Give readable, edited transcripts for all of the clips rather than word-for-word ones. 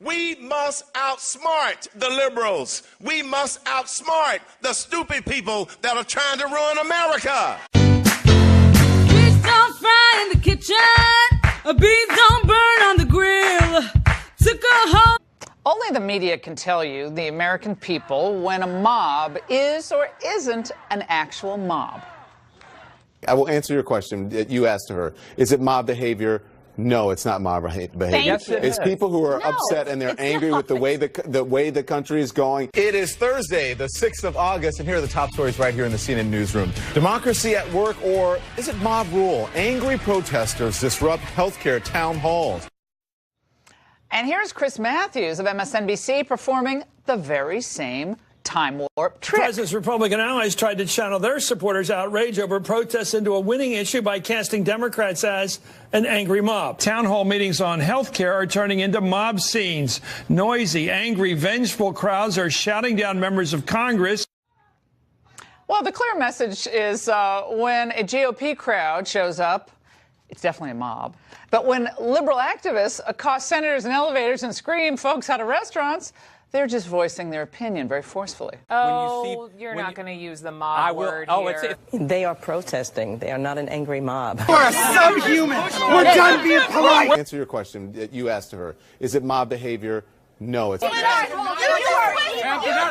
We must outsmart the liberals. We must outsmart the stupid people that are trying to ruin America. Fish don't fry in the kitchen, beans don't burn on the grill. Took a home. Only the media can tell you, the American people, when a mob is or isn't an actual mob. I will answer your question that you asked her. Is it mob behavior? No, it's not mob behavior. It's people who are upset and they're angry with the way the country is going. It is Thursday, the 6th of August, and here are the top stories right here in the CNN newsroom. Democracy at work, or is it mob rule? Angry protesters disrupt healthcare town halls. And here's Chris Matthews of MSNBC performing the very same time warp trick. The president's Republican allies tried to channel their supporters' outrage over protests into a winning issue by casting Democrats as an angry mob. Town hall meetings on health care are turning into mob scenes. Noisy, angry, vengeful crowds are shouting down members of Congress. Well, the clear message is when a GOP crowd shows up, it's definitely a mob. But when liberal activists accost senators in elevators and scream folks out of restaurants, they're just voicing their opinion very forcefully. Oh, you're not going to use the mob word here. They are protesting. They are not an angry mob. We're subhuman. We're done being polite. Answer your question that you asked her. Is it mob behavior? No, it's not.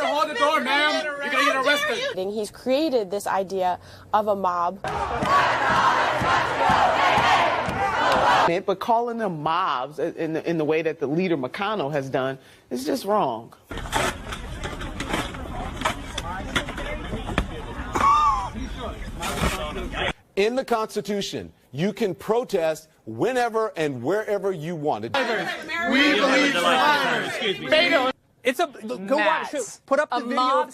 Hold the door, ma'am. You're going to get arrested. He's created this idea of a mob. But calling them mobs in the way that the leader McConnell has done is just wrong. In the Constitution, you can protest whenever and wherever you want. We believe It's a go watch. Put up the video. Mob.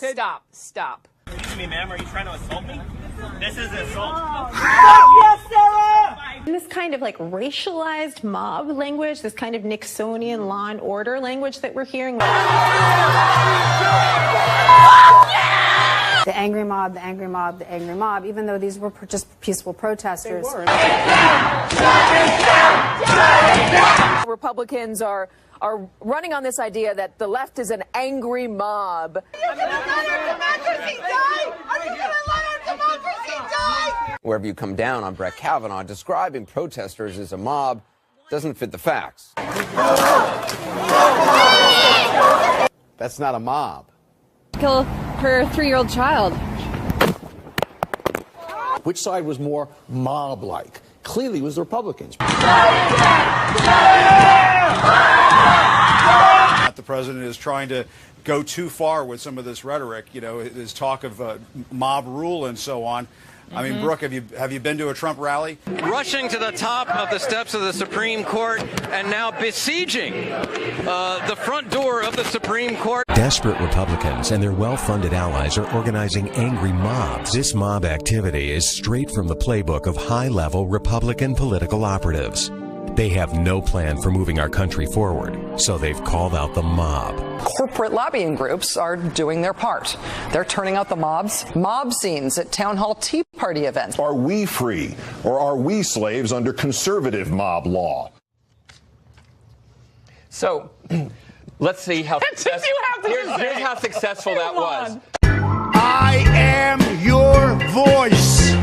Stop. Excuse me, ma'am. Are you trying to assault me? This is an assault. Yes, Sarah! This kind of like racialized mob language, this kind of Nixonian law and order language that we're hearing. The angry mob, the angry mob, the angry mob, even though these were just peaceful protesters. Republicans are running on this idea that the left is an angry mob. Wherever you come down on Brett Kavanaugh, describing protesters as a mob doesn't fit the facts. That's not a mob. Kill her 3-year-old child. Which side was more mob-like? Clearly it was the Republicans. The president is trying to go too far with some of this rhetoric, you know, his talk of mob rule and so on. I mean, Brooke, have you been to a Trump rally? Rushing to the top of the steps of the Supreme Court and now besieging the front door of the Supreme Court. Desperate Republicans and their well-funded allies are organizing angry mobs. This mob activity is straight from the playbook of high-level Republican political operatives. They have no plan for moving our country forward, so they've called out the mob. Corporate lobbying groups are doing their part. They're turning out the mob scenes at town hall Tea Party events. Are we free, or are we slaves under conservative mob law? So, let's see how here's how successful that was. I am your voice.